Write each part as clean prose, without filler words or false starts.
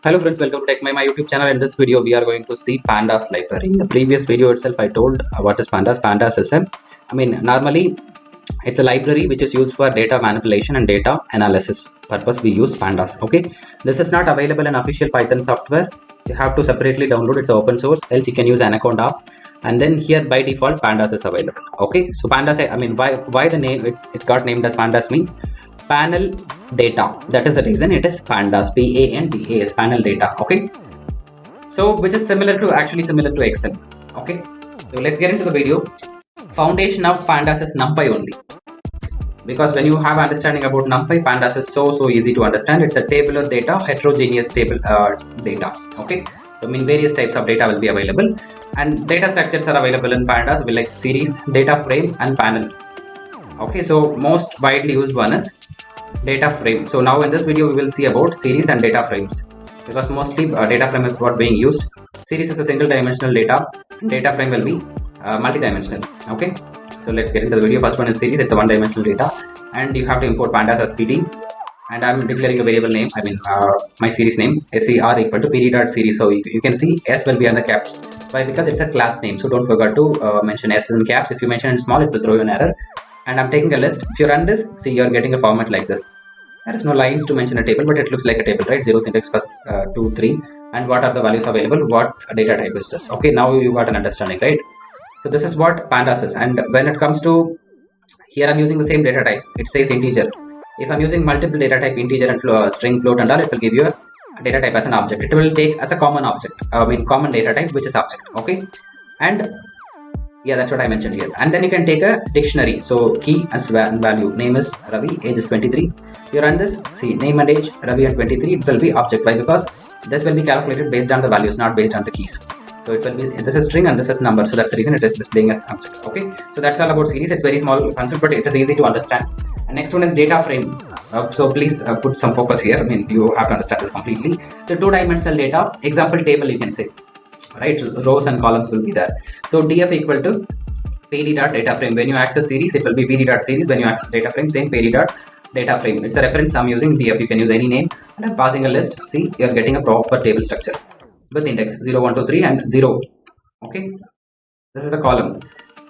Hello friends, welcome to my YouTube channel. In this video, we are going to see Pandas library. In the previous video itself, I told what is Pandas. Pandas is normally it's a library which is used for data manipulation and data analysis purpose. We use Pandas. Okay, this is not available in official Python software. You have to separately download. It's open source. Else you can use Anaconda. And then here by default Pandas is available. Okay, so Pandas, why the name it got named as Pandas means panel data. That is the reason it is Pandas. PANDAS, panel data. Okay, so which is similar to Excel. Okay, so let's get into the video. Foundation of Pandas is NumPy only, because when you have understanding about NumPy, Pandas is so easy to understand. It's a tabular data, heterogeneous table data. Okay, so various types of data will be available, and data structures are available in Pandas with like series, data frame, and panel. Okay, so most widely used one is data frame. So now in this video we will see about series and data frames, because mostly data frame is what being used. Series is a single dimensional data, data frame will be multi-dimensional. Okay, so let's get into the video. First one is series. It's a one-dimensional data, and you have to import pandas as PD, and I'm declaring a variable name, my series name ser equal to pd.series. So you can see s will be under caps. Why? Because it's a class name, so don't forget to mention s in caps. If you mention it small, it will throw you an error. And I'm taking a list. If you run this, see, you're getting a format like this. There is no lines to mention a table, but it looks like a table, right? 0th index, first 2, 3, and what are the values available? What data type is this? Okay, now you got an understanding, right? So this is what pandas is. And when it comes to here, I'm using the same data type. It says integer. If I'm using multiple data type, integer and string, float, and all, it will give you a data type as an object. It will take as a common object. Common data type, which is object. Okay, and yeah, that's what I mentioned here. And then you can take a dictionary. So key as value, name is Ravi, age is 23. You run this, see, name and age, Ravi and 23, it will be object. Why? Because this will be calculated based on the values, not based on the keys. So it will be, this is string and this is number. So that's the reason it is displaying as object. Okay, so that's all about series. It's very small concept, but it is easy to understand. And next one is data frame. So please put some focus here. You have to understand this completely. So two-dimensional data, example table you can say. Right, rows and columns will be there. So df equal to pd.data frame. When you access series, it will be pd.series. When you access data frame, same pd.data frame. It's a reference. I'm using df. You can use any name, and I'm passing a list. See, you're getting a proper table structure with index 0, 1, 2, 3 and 0. Okay, this is the column.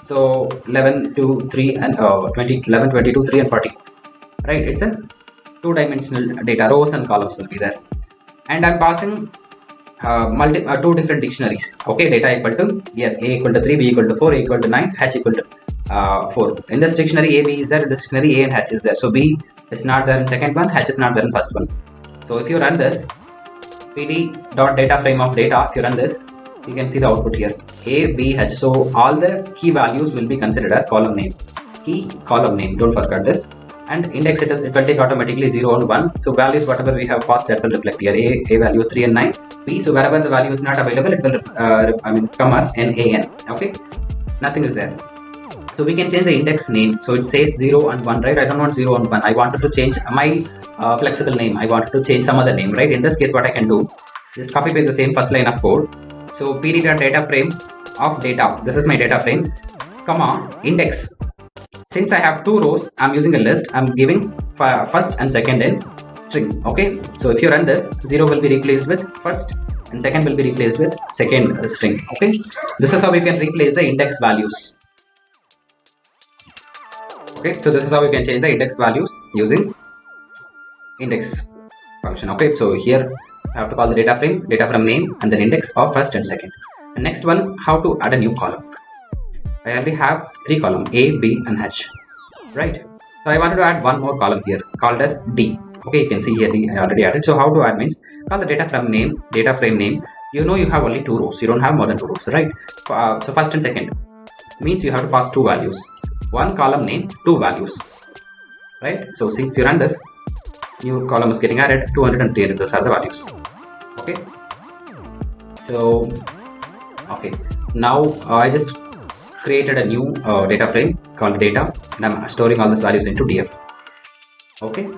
So 11, 2, 3 and 20, 11, 22, 3 and 40. Right, it's a two-dimensional data. Rows and columns will be there, and I'm passing two different dictionaries. Okay, data equal to here a equal to 3, b equal to 4, a equal to 9, h equal to 4. In this dictionary, a, b is there. In this dictionary, a and h is there. So b is not there in second one, h is not there in first one. So if you run this pd.data frame of data, if you run this, you can see the output here, a, b, h. So all the key values will be considered as column name, key column name, don't forget this. And index it will take automatically 0 and 1. So values whatever we have passed, that will reflect here. A value is 3 and 9. B, so wherever the value is not available, it will come as NaN. Okay, nothing is there. So we can change the index name. So it says 0 and 1, right? I don't want 0 and 1. I wanted to change my flexible name. I wanted to change some other name, right? In this case, what I can do, just copy paste the same first line of code. So pd.data frame of data. This is my data frame, comma index. Since I have two rows, I'm using a list. I'm giving first and second in string. Okay, so if you run this, 0 will be replaced with first and second will be replaced with second string. Okay, this is how we can replace the index values. Okay, so this is how we can change the index values using index function. Okay, so here I have to call the data frame name, and then index of first and second. And next one, how to add a new column. I already have 3 columns, A, B and H, right? So I wanted to add one more column here called as D. Okay, you can see here D I already added. So how to add means, call the data frame name. You know you have only 2 rows. You don't have more than 2 rows, right? So first and second means you have to pass 2 values. One column name, 2 values, right? So see, if you run this, new column is getting added, 200 and 300. Those are the values. Okay. So okay, now I just created a new data frame called data, and I'm storing all these values into df. Okay,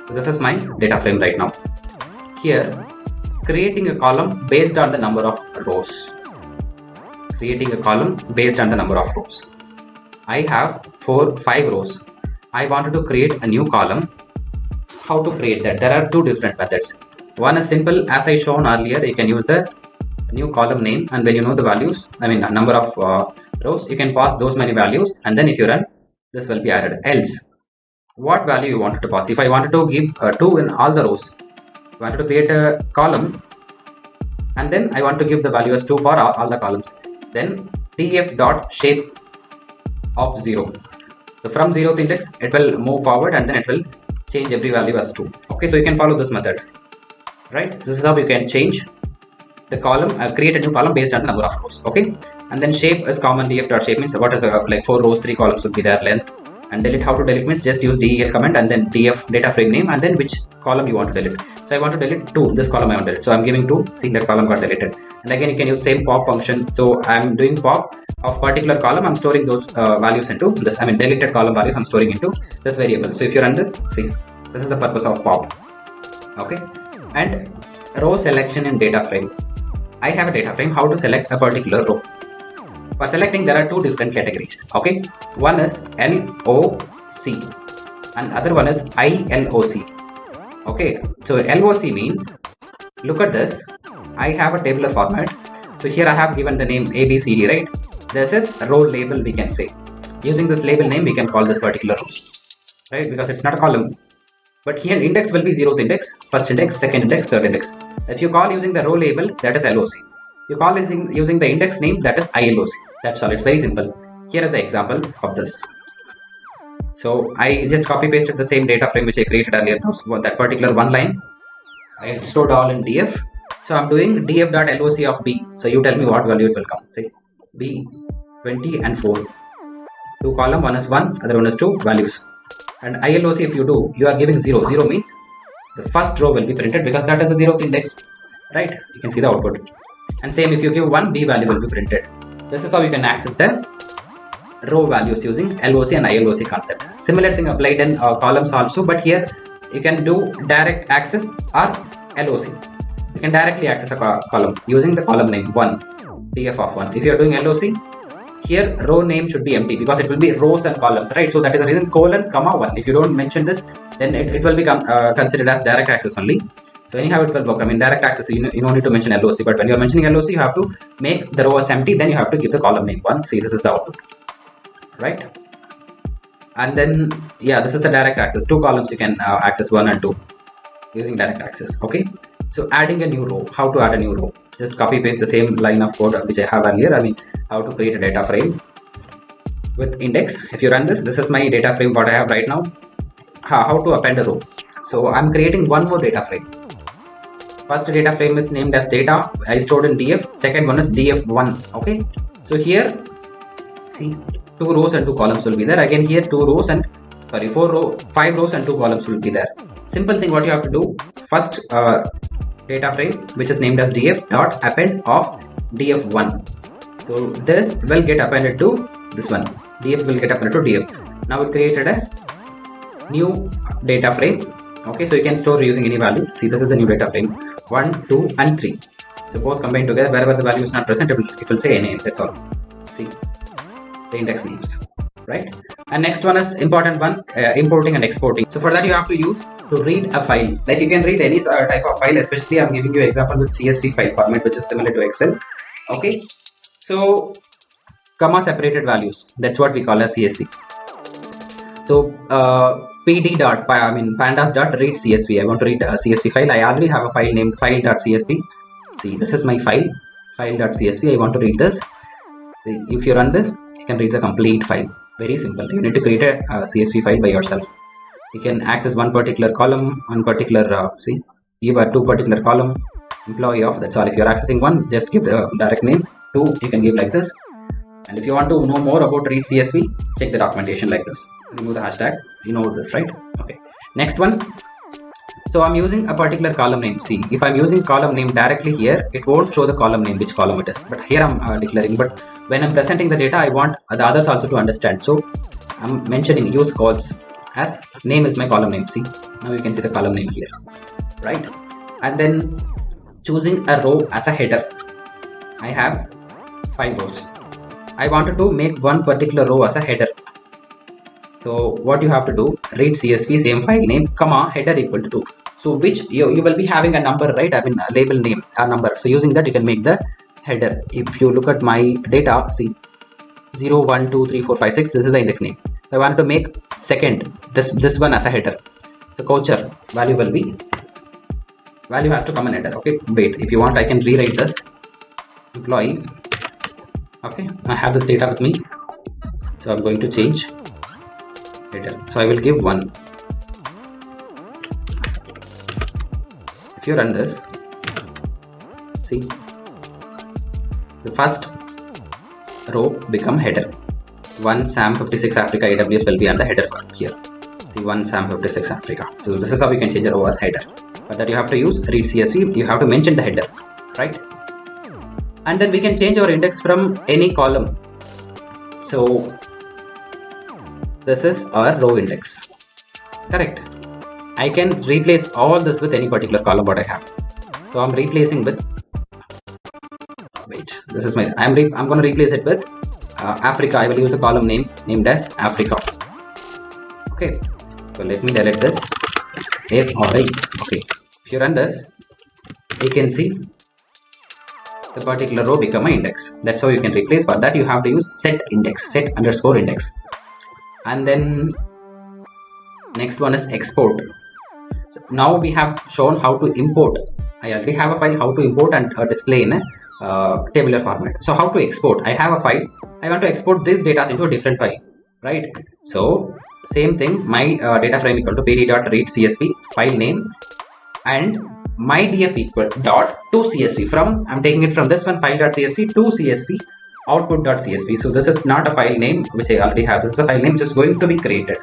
so this is my data frame right now. Here, creating a column based on the number of rows. I have 5 rows. I wanted to create a new column. How to create that? There are 2 different methods. One is simple, as I shown earlier. You can use the new column name, and when you know the values, I mean number of rows, you can pass those many values, and then if you run, this will be added. Else, what value you wanted to pass? If I wanted to give 2 in all the rows, I wanted to create a column, and then I want to give the value as 2 for all the columns, then df dot shape of 0. So from 0th index, it will move forward, and then it will change every value as 2. Okay, so you can follow this method, right? This is how you can change the column, create a new column based on the number of rows. Okay, and then shape is common. Df dot shape means what is like 4 rows, 3 columns would be their length. And delete, how to delete means just use del command and then df data frame name and then which column you want to delete. So I want to delete 2, this column I want to delete, so I'm giving 2. See, that column got deleted. And again you can use same pop function. So I'm doing pop of particular column, I'm storing those values into this, I mean deleted column values I'm storing into this variable. So if you run this, see, this is the purpose of pop. Okay, and row selection in data frame. I have a data frame, how to select a particular row. For selecting, there are 2 different categories. Okay, one is LOC and other one is ILOC. Okay, so LOC means, look at this, I have a tabular format. So here I have given the name ABCD, right? This is row label, we can say. Using this label name, we can call this particular rows, right? Because it's not a column. But here index will be 0th index, first index, second index, third index. If you call using the row label, that is LOC. You call using the index name, that is ILOC. That's all. It's very simple. Here is the example of this. So I just copy pasted the same data frame which I created earlier. That particular one line, I stored all in df. So I'm doing df.loc of b. So you tell me what value it will come. Say b 20 and 4. 2 column, one is 1, other one is 2 values. And ILOC, if you do, you are giving 0. 0 means the first row will be printed because that is the 0th index, right? You can see the output. And same, if you give 1, b value will be printed. This is how you can access the row values using LOC and ILOC concept. Similar thing applied in columns also, but here you can do direct access or LOC. You can directly access a column using the column name 1, df of 1. If you are doing LOC, here row name should be empty because it will be rows and columns, right? So that is the reason colon comma 1. If you don't mention this, then it will become considered as direct access only. So anyhow it will work. I mean direct access, you don't need to mention LOC, but when you are mentioning LOC, you have to make the row as empty, then you have to give the column name 1. See, this is the output, right? And then yeah, this is the direct access. 2 columns you can access 1 and 2 using direct access. Okay, so adding a new row. How to add a new row? Just copy paste the same line of code which I have earlier. I mean how to create a data frame with index. If you run this, this is my data frame what I have right now. How to append a row. So I'm creating one more data frame. First data frame is named as data, I stored in df. Second one is df1. Okay, so here see 2 rows and 2 columns will be there. Again here 5 rows and 2 columns will be there. Simple thing what you have to do, first data frame which is named as df dot append of df1. So this will get appended to this one. Df will get appended to df. Now we created a new data frame. Okay, so you can store using any value. See, this is the new data frame 1, 2 and 3. So both combined together, wherever the value is not present, it will say a name. That's all. See the index names, right? And next one is important one, importing and exporting. So for that you have to use to read a file. Like you can read any type of file, especially I'm giving you example with CSV file format, which is similar to Excel. Okay, so comma separated values, that's what we call as CSV. So pandas dot read CSV. I want to read a CSV file. I already have a file named file.csv. See, this is my file.csv. I want to read this. If you run this, you can read the complete file. Very simple. You need to create a CSV file by yourself. You can access one particular column, one particular give a 2 particular column, employee of, that's all. If you're accessing 1, just give the direct name. 2, you can give like this. And if you want to know more about read CSV, check the documentation like this. Remove the hashtag, you know this, right? Okay, next one. So I'm using a particular column name. See, if I'm using column name directly here, it won't show the column name, which column it is. But here I'm declaring. But when I'm presenting the data, I want the others also to understand. So I'm mentioning use calls as name is my column name. See, now you can see the column name here, right? And then choosing a row as a header. I have 5 rows. I wanted to make one particular row as a header. So what you have to do, read CSV, same file name, comma, header equal to 2. So which you will be having a number, right? I mean a label name, a number. So using that you can make the header. If you look at my data, see 0 1 2 3 4 5 6, this is the index name. I want to make second this one as a header. So culture value will be, value has to come in header. Okay, wait, if you want I can rewrite this. Employee, okay, I have this data with me, so I'm going to change header. So I will give 1. If you run this, see the first row become header. 1 SAM 56 Africa AWS will be on the header here. See 1 SAM 56 Africa. So this is how we can change the row as header. But that you have to use read CSV. You have to mention the header, right? And then we can change our index from any column. So this is our row index, correct? I can replace all this with any particular column what I have. So I'm replacing with, wait, this is my, I'm going to replace it with Africa. I will use a column name named as Africa. Okay, so let me delete this. FRI. Okay, if you run this, you can see the particular row become an index. That's how you can replace. For that you have to use set index, set underscore index. And then next one is export. So now we have shown how to import. I already have a file how to import and display in a tabular format. So how to export? I have a file. I want to export this data into a different file, right? So same thing, my data frame equal to pd.read csv file name and my df equal dot to csv. From I'm taking it from this one file.csv to csv output.csv. So this is not a file name which I already have. This is a file name which is going to be created.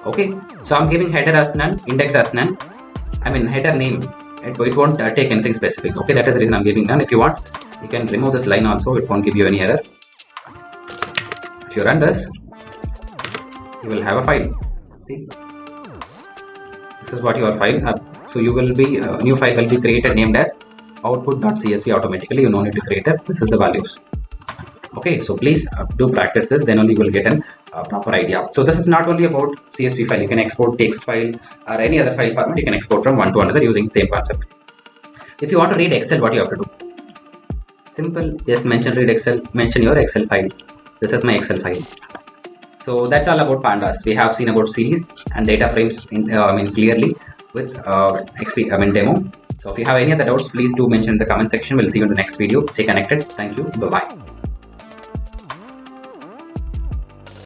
Okay, so I'm giving header as none, index as none. I mean header name. It won't take anything specific. Okay, that is the reason I'm giving none. If you want, you can remove this line also. It won't give you any error. If you run this, you will have a file. See, this is what your file have. So you will be new file will be created named as output.csv automatically. You no need to create it. This is the values. Okay, so please do practice this, then only you will get a proper idea. So this is not only about CSV file. You can export text file or any other file format. You can export from one to another using same concept. If you want to read Excel, what you have to do? Simple, just mention read Excel, mention your Excel file. This is my Excel file. So that's all about pandas. We have seen about series and data frames clearly with demo. So if you have any other doubts, please do mention in the comment section. We'll see you in the next video. Stay connected. Thank you. Bye-bye.